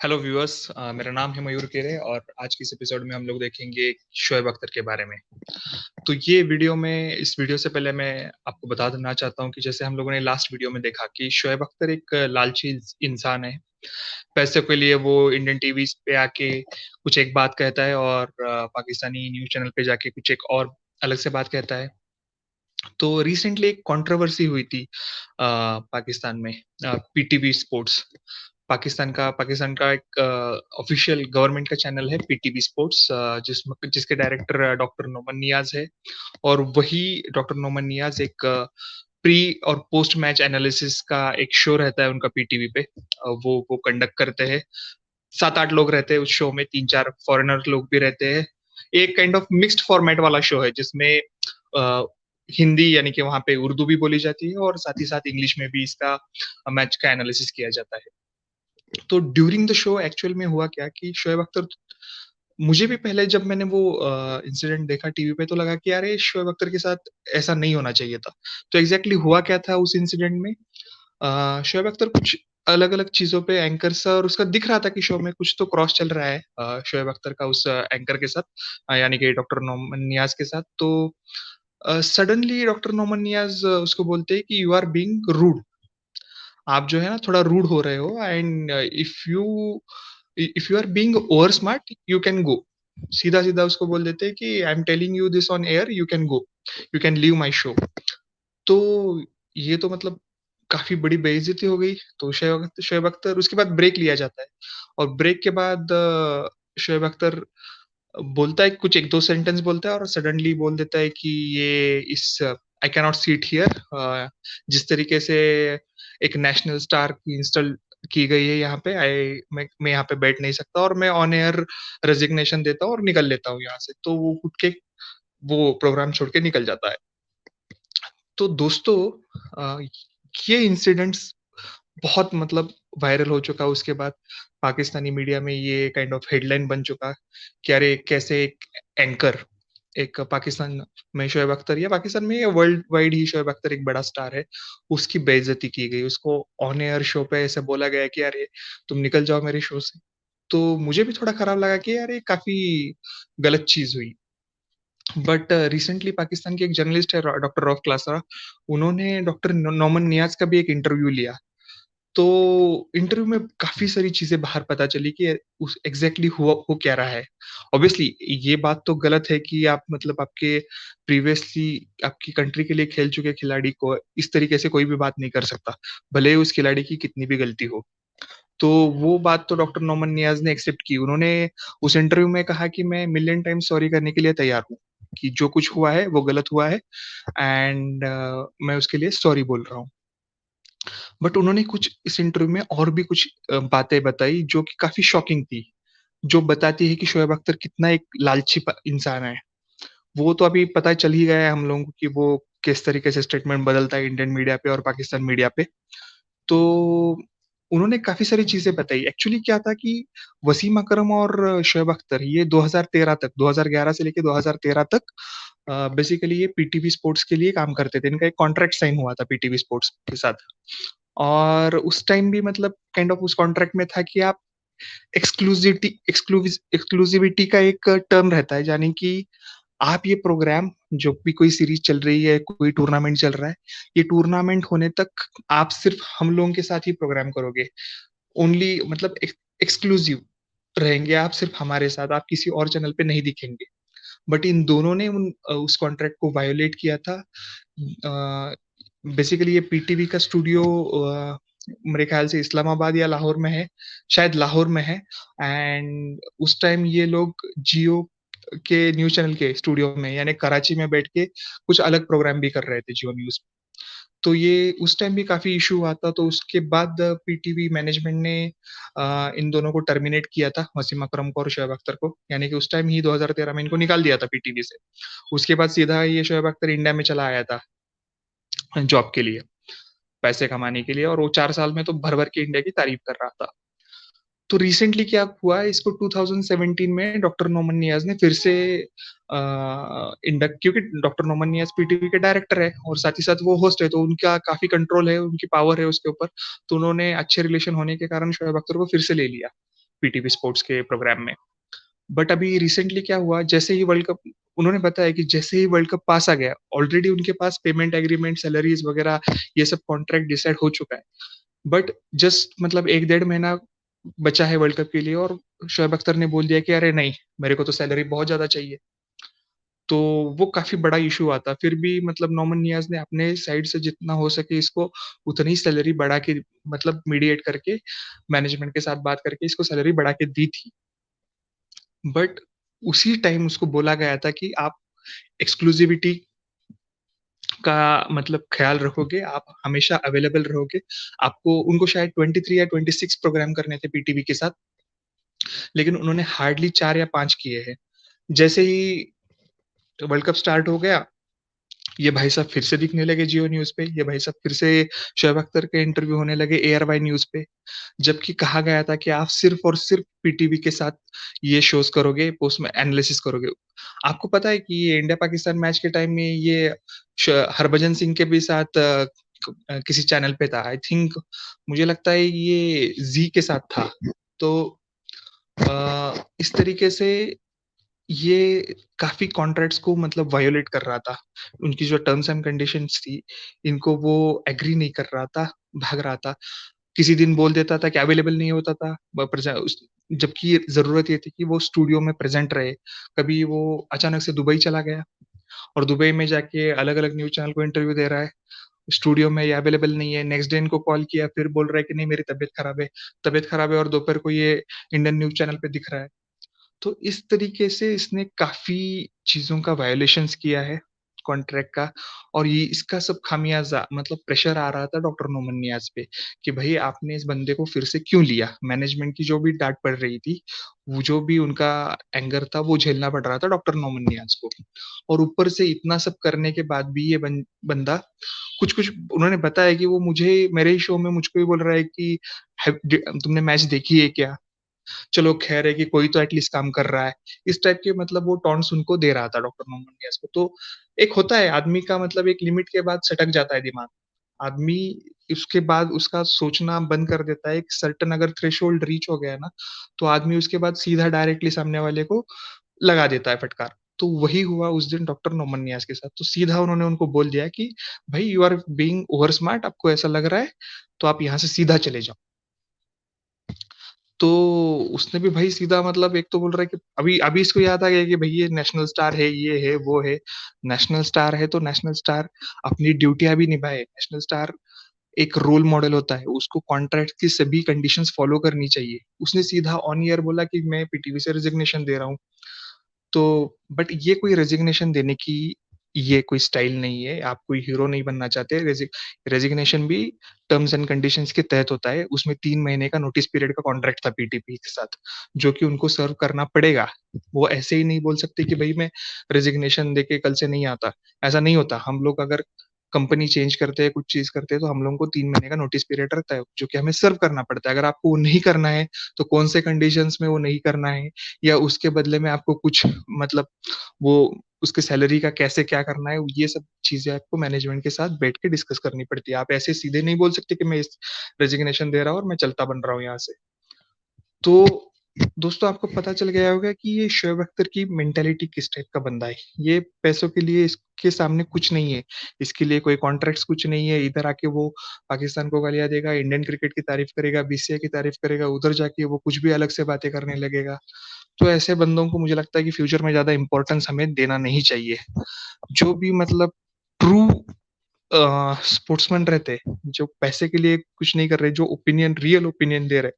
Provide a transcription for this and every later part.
Hello viewers, मेरा नाम है मयूर केरे और आज की इस एपिसोड में हम लोग देखेंगे शोएब अख्तर के बारे में। तो ये वीडियो में इस वीडियो से पहले मैं आपको बता देना चाहता हूँ कि जैसे हम लोगों ने लास्ट वीडियो में देखा कि शोएब अख्तर एक लालची इंसान है। पैसे के लिए वो इंडियन टीवी पे आके कुछ एक बात कहता है और पाकिस्तानी न्यूज़ चैनल पे जाके कुछ एक और अलग से बात कहता है। तो रिसेंटली एक कंट्रोवर्सी हुई थी पाकिस्तान में, पीटीवी स्पोर्ट्स। पाकिस्तान का एक ऑफिशियल गवर्नमेंट का चैनल है पीटीवी स्पोर्ट्स, जिसके डायरेक्टर डॉक्टर नोमान नियाज है। और वही डॉक्टर नोमान नियाज एक प्री और पोस्ट मैच एनालिसिस का एक शो रहता है उनका पीटीवी पे। वो कंडक्ट करते हैं। 7-8 लोग रहते हैं उस शो में, 3-4 फॉरेनर लोग भी रहते हैं। एक काइंड ऑफ मिक्स्ड फॉर्मेट वाला शो है जिसमें अ, हिंदी यानी कि वहाँ पे उर्दू भी बोली जाती है और साथ ही साथ इंग्लिश में भी इसका मैच का एनालिसिस किया जाता है। तो ड्यूरिंग द शो एक्चुअल में हुआ क्या कि शोएब अख्तर, मुझे भी पहले जब मैंने वो इंसिडेंट देखा टीवी पे तो लगा कि यार ये शोएब अख्तर के साथ ऐसा नहीं होना चाहिए था। तो एग्जैक्टली हुआ क्या था उस इंसिडेंट में? शोएब अख्तर कुछ अलग-अलग चीज़ों पे एंकर सा, और उसका दिख रहा था कि शो में कुछ तो क्रॉस चल रहा है शोएब अख्तर का उस एंकर के साथ, यानी कि डॉक्टर नोमान नियाज़ के साथ। तो सडनली डॉक्टर नोमान नियाज़ उसको बोलते हैं कि यू आर बीइंग रूड। आप जो है ना थोड़ा रूड हो रहे हो, and if you are being over smart you can go. सीधा-सीधा उसको बोल देते हैं कि I am telling you this on air, you can go, you can leave my show. तो ये तो मतलब काफ़ी बड़ी बेइज़्ज़ती हो गई। तो शोएब अख्तर उसके बाद ब्रेक लिया जाता है और ब्रेक के बाद शोएब अख्तर बोलता है कुछ 1-2 सेंटेंस बोलता है और सडनली बोल देता है कि ये इस I can not sit here. जिस तरीके से एक नेशनल स्टार की इंस्टॉल की गई है यहाँ पे, मैं यहाँ पे बैठ नहीं सकता और मैं ऑन एयर रेजिग्नेशन देता हूँ और निकल लेता हूँ यहाँ से। तो वो उठ के वो प्रोग्राम छोड़ के निकल जाता है। तो दोस्तों, ये इंसिडेंट्स बहुत मतलब वायरल हो चुका। उसके बाद पाकिस्तानी मीडिया में ये काइंड ऑफ हेडलाइन बन चुका कि अरे कैसे एक एंकर, एक पाकिस्तान में शोएब अख्तर या पाकिस्तान में या वर्ल्ड वाइड ही शोएब अख्तर एक बड़ा स्टार है, उसकी बेइज्जती की गई। उसको ऑन एयर शो पे ऐसे बोला गया कि अरे तुम निकल जाओ मेरे शो से। तो मुझे भी थोड़ा खराब लगा कि यार ये काफ़ी गलत चीज़ हुई। बट रिसेंटली पाकिस्तान के एक जर्नलिस्ट है डॉक्टर रऊफ क्लासा, उन्होंने डॉक्टर नोमान नियाज़ का भी एक इंटरव्यू लिया। तो इंटरव्यू में काफ़ी सारी चीज़ें बाहर पता चली कि उस एग्ज़ैक्टली हुआ हो क्या रहा है। ऑब्वियसली ये बात तो गलत है कि आप मतलब आपके प्रीवियसली आपकी कंट्री के लिए खेल चुके खिलाड़ी को इस तरीके से कोई भी बात नहीं कर सकता, भले ही उस खिलाड़ी की कितनी भी गलती हो। तो वो बात तो डॉक्टर नोमान नियाज़ ने एक्सेप्ट की। उन्होंने उस इंटरव्यू में कहा कि मैं मिलियन टाइम्स सॉरी करने के लिए तैयार हूँ, कि जो कुछ हुआ है वो गलत हुआ है, एंड मैं उसके लिए सॉरी बोल रहा हूँ। बट उन्होंने कुछ इस इंटरव्यू में और भी कुछ बातें बताई जो कि काफ़ी शॉकिंग थी, जो बताती है कि शोएब अख्तर कितना एक लालची इंसान है। वो तो अभी पता चल ही गया है हम लोगों को कि वो किस तरीके से स्टेटमेंट बदलता है इंडियन मीडिया पे और पाकिस्तान मीडिया पे। तो उन्होंने काफ़ी सारी चीज़ें बताई। एक्चुअली क्या था कि वसीम अकरम और शोएब अख्तर ये 2013 तक, 2011 से लेके 2013 तक बेसिकली ये पीटीवी स्पोर्ट्स के लिए काम करते थे। इनका एक कॉन्ट्रैक्ट साइन हुआ था पीटीवी स्पोर्ट्स के साथ। और उस टाइम भी मतलब काइंड ऑफ उस कॉन्ट्रैक्ट में था कि आप एक्सक्लूसिविटी का एक टर्म रहता है, यानी कि आप ये प्रोग्राम, जो भी कोई सीरीज चल रही है, कोई टूर्नामेंट चल रहा है, ये टूर्नामेंट होने तक आप सिर्फ हम लोगों के साथ ही प्रोग्राम करोगे। ओनली मतलब एक्सक्लूसिव रहेंगे आप सिर्फ हमारे साथ, आप किसी और चैनल पे नहीं दिखेंगे। बट इन दोनों ने उस कॉन्ट्रैक्ट को वायोलेट किया था। बेसिकली ये पीटीवी का स्टूडियो मेरे ख्याल से इस्लामाबाद या लाहौर में है, शायद लाहौर में है। एंड उस टाइम ये लोग जियो के न्यूज़ चैनल के स्टूडियो में यानी कराची में बैठ के कुछ अलग प्रोग्राम भी कर रहे थे जियो न्यूज़। तो ये उस टाइम भी काफ़ी इश्यू हुआ था। तो उसके बाद पीटीवी मैनेजमेंट ने इन दोनों को टर्मिनेट किया था, वसीम अकरम को और शोएब अख्तर को, यानी कि उस टाइम ही 2013 में इनको निकाल दिया था पीटीवी से। उसके बाद सीधा ये शोएब अख्तर इंडिया में चला आया था जॉब के लिए, पैसे कमाने के लिए, और वो 4 साल में तो भर-भर के इंडिया की तारीफ कर रहा था। तो रिसेंटली क्या हुआ, इसको 2017 में डॉक्टर नोमान नियाज़ ने फिर से इंडक्ट, क्योंकि डॉक्टर नोमान नियाज़ पीटीवी के डायरेक्टर है और साथ ही साथ वो होस्ट है, तो उनका काफ़ी कंट्रोल है, उनकी पावर है उसके ऊपर। तो उन्होंने अच्छे रिलेशन होने के कारण शोएब अख्तर को फिर से ले लिया। पीटीवी स्पोर्ट्स के प्रोग्राम में। बट अभी रिसेंटली क्या हुआ, जैसे ही वर्ल्ड कप, उन्होंने बताया कि जैसे ही वर्ल्ड कप पास आ गया, ऑलरेडी उनके पास पेमेंट एग्रीमेंट, सैलरीज वगैरह ये सब कॉन्ट्रैक्ट डिसाइड हो चुका है। बट जस्ट मतलब 1 डेढ़ महीना बचा है वर्ल्ड कप के लिए और शोएब अख्तर ने बोल दिया कि अरे नहीं, मेरे को तो सैलरी बहुत ज़्यादा चाहिए। तो वो काफ़ी बड़ा इश्यू आता। फिर भी मतलब नोमान नियाज़ ने अपने साइड से जितना हो सके इसको उतनी सैलरी बढ़ा के, मतलब मीडिएट करके, मैनेजमेंट के साथ बात करके इसको सैलरी बढ़ा के दी थी। बट उसी टाइम उसको बोला गया था कि आप एक्सक्लूसिविटी का मतलब ख़्याल रखोगे, आप हमेशा अवेलेबल रहोगे। आपको उनको शायद 23 या 26 प्रोग्राम करने थे पीटीवी के साथ, लेकिन उन्होंने हार्डली 4 या 5 किए हैं। जैसे ही वर्ल्ड कप स्टार्ट हो गया, ये भाई साहब फिर से दिखने लगे जियो न्यूज़ पे, ये भाई साहब फिर से शोएब अख्तर के इंटरव्यू होने लगे एआरवाई न्यूज़ पे। जबकि कहा गया था कि आप सिर्फ़ और सिर्फ़ पीटीवी के साथ ये शोज़ करोगे, उसमें एनालिसिस करोगे। आपको पता है कि ये इंडिया-पाकिस्तान मैच के टाइम में ये हरभजन सिंह के भी साथ किसी चैनल पे था। आई थिंक मुझे लगता है ये ज़ी के साथ था। तो इस तरीके से ये काफ़ी कॉन्ट्रैक्ट्स को मतलब वायोलेट कर रहा था। उनकी जो टर्म्स एंड कंडीशंस थी, इनको वो एग्री नहीं कर रहा था, भाग रहा था। किसी दिन बोल देता था कि अवेलेबल नहीं होता था, ब प्रजा उस जबकि ज़रूरत ये थी कि वो स्टूडियो में प्रेज़ेंट रहे। कभी वो अचानक से दुबई चला गया और दुबई में जाके अलग-अलग न्यूज़ चैनल को इंटरव्यू दे रहा है। स्टूडियो में ये अवेलेबल नहीं है, नेक्स्ट डे इनको कॉल किया, फिर बोल रहा है कि नहीं मेरी तबीयत खराब है। तबीयत खराब है और दोपहर को ये इंडियन न्यूज़ चैनल पे दिख रहा है। तो इस तरीके से इसने काफ़ी चीज़ों का वायोलेशंस किया है कॉन्ट्रैक्ट का, और ये इसका सब खामियाज़ा मतलब प्रेशर आ रहा था डॉक्टर नोमान नियाज़ पे कि भई आपने इस बंदे को फिर से क्यों लिया? मैनेजमेंट की जो भी डाँट पड़ रही थी, वो जो भी उनका एंगर था वो झेलना पड़ रहा था डॉक्टर नोमान नियाज़ को। और ऊपर से इतना सब करने के बाद भी ये बंदा कुछ-कुछ उन्होंने बताया कि वो मुझे मेरे ही शो में मुझको ही बोल रहा है कि तुमने मैच देखी है क्या? चलो ख़ैर है कि कोई तो एटलीस्ट काम कर रहा है। इस टाइप के मतलब वो टॉन्ट्स उनको दे रहा था डॉक्टर मोहम्मद नियाज़ को। तो एक होता है आदमी का मतलब एक लिमिट के बाद सटक जाता है दिमाग। आदमी उसके बाद उसका सोचना बंद कर देता है। एक सर्टेन अगर थ्रेशोल्ड रीच हो गया ना, तो आदमी उसके बाद सीधा डायरेक्टली सामने वाले को लगा देता है फटकार। तो वही हुआ उस दिन डॉक्टर नोमान नियाज़ के साथ। तो सीधा उन्होंने उनको बोल दिया कि भई you are being over smart, आपको ऐसा लग रहा है, तो आप यहाँ से सीधा चले जाओ। तो उसने भी भाई सीधा मतलब एक तो बोल रहा है कि अभी अभी इसको याद आ गया कि भई ये नेशनल स्टार है, ये है, वो है। नेशनल स्टार है तो नेशनल स्टार अपनी ड्यूटियाँ भी निभाए। नेशनल स्टार एक रोल मॉडल होता है, उसको कॉन्ट्रैक्ट की सभी कंडीशंस फॉलो करनी चाहिए। उसने सीधा ऑन एयर बोला कि मैं पीटीवी से रेज़िग्नेशन दे रहा हूँ। तो बट ये कोई रेज़िग्नेशन देने की ये कोई स्टाइल नहीं है, आप कोई हीरो नहीं बनना चाहते, रेज़िग्नेशन भी टर्म्स एंड कंडीशंस के तहत होता है, उसमें 3 महीने का नोटिस पीरियड का कॉन्ट्रैक्ट था पीटीपी के साथ, जो कि उनको सर्व करना पड़ेगा। वो ऐसे ही नहीं बोल सकते कि भई मैं रेज़िग्नेशन देके कल से नहीं आता, ऐसा नहीं होता। हम लोग अगर कंपनी चेंज करते हैं, कुछ चीज़ करते हैं, तो हम लोगों को 3 महीने का नोटिस पीरियड रहता है, जो कि हमें सर्व करना पड़ता है। अगर आपको वो नहीं करना है, तो कौन से कंडीशंस में वो नहीं करना है, या उसके बदले में आपको कुछ मतलब वो उसकी सैलरी का कैसे क्या करना है, ये सब चीज़ें आपको मैनेजमेंट के साथ बैठ के डिस्कस करनी पड़ती है। आप ऐसे सीधे नहीं बोल सकते कि मैं इस रेज़िग्नेशन दे रहा हूँ और मैं चलता बन रहा हूँ यहाँ से। तो दोस्तों आपको पता चल गया होगा कि ये शोएब अख्तर की मेंटालिटी किस टाइप का बंदा है। ये पैसों के लिए इसके सामने कुछ नहीं है। इसके लिए कोई कॉन्ट्रैक्ट्स कुछ नहीं है। इधर आके वो पाकिस्तान को गालियाँ देगा, इंडियन क्रिकेट की तारीफ़ करेगा, बीसीसीआई की तारीफ़ करेगा, उधर जाके वो कुछ भी अलग से बातें करने लगेगा। तो ऐसे बंदों को मुझे लगता है कि फ्यूचर में ज़्यादा इम्पोर्टेंस हमें देना नहीं चाहिए। जो भी मतलब ट्रू स्पोर्ट्समैन रहते हैं, जो पैसे के लिए कुछ नहीं कर रहे, जो ओपिनियन रियल ओपिनियन दे रहे,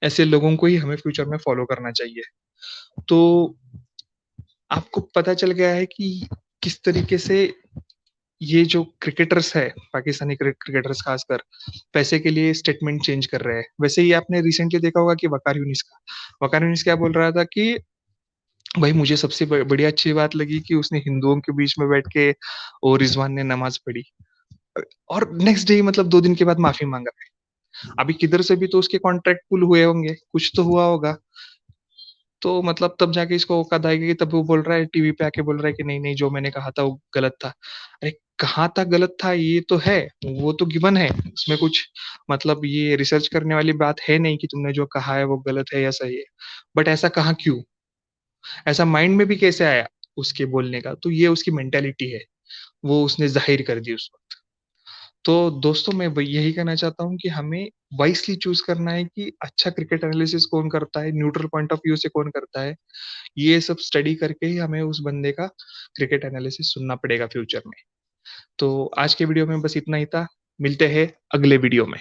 ऐसे लोगों को ही हमें फ्यूचर में फॉलो करना चाहिए। तो आपको पता चल गया है कि किस तरीके से ये जो क्रिकेटर्स है, पाकिस्तानी क्रिकेटर्स खासकर, पैसे के लिए स्टेटमेंट चेंज कर रहे हैं। वैसे ही आपने रिसेंटली देखा होगा कि वकार यूनिस क्या बोल रहा था कि भाई मुझे सबसे बढ़िया अच्छी बात लगी कि उसने हिंदुओं के बीच में बैठ के और रिज़वान ने नमाज़ पढ़ी। और नेक्स्ट डे ही मतलब 2 दिन के बाद माफ़ी माँगा है। अभी किधर से भी तो उसके कॉन्ट्रैक्ट पुल हुए होंगे, कुछ तो हुआ होगा। तो मतलब तब जाके इसको औकात आएगी कि तब वो बोल रहा है टीवी पे आके बोल रहा है कि नहीं, नहीं जो मैंने कहा था वो गलत था। अरे कहाँ तक गलत था ये तो है, वो तो गिवन है। उसमें कुछ मतलब ये रिसर्च करने वाली बात है नहीं कि तुमने जो कहा है वो गलत है या सही है। बट ऐसा कहाँ क्यों? ऐसा माइंड में भी कैसे आया उसके बोलने का? तो ये उसकी मेंटालिटी है, वो उसने ज़ाहिर कर दी उस वक़्त। तो दोस्तों मैं वही यही कहना चाहता हूँ कि हमें वाइसली चूज़ करना है कि अच्छा क्रिकेट एनालिसिस कौन करता है, न्यूट्रल पॉइंट ऑफ व्यू से कौन करता है। ये सब स्टडी करके ही हमें उस बंदे का क्रिकेट एनालिसिस सुनना पड़ेगा फ्यूचर में। तो आज के वीडियो में बस इतना ही था। मिलते हैं अगले वीडियो में।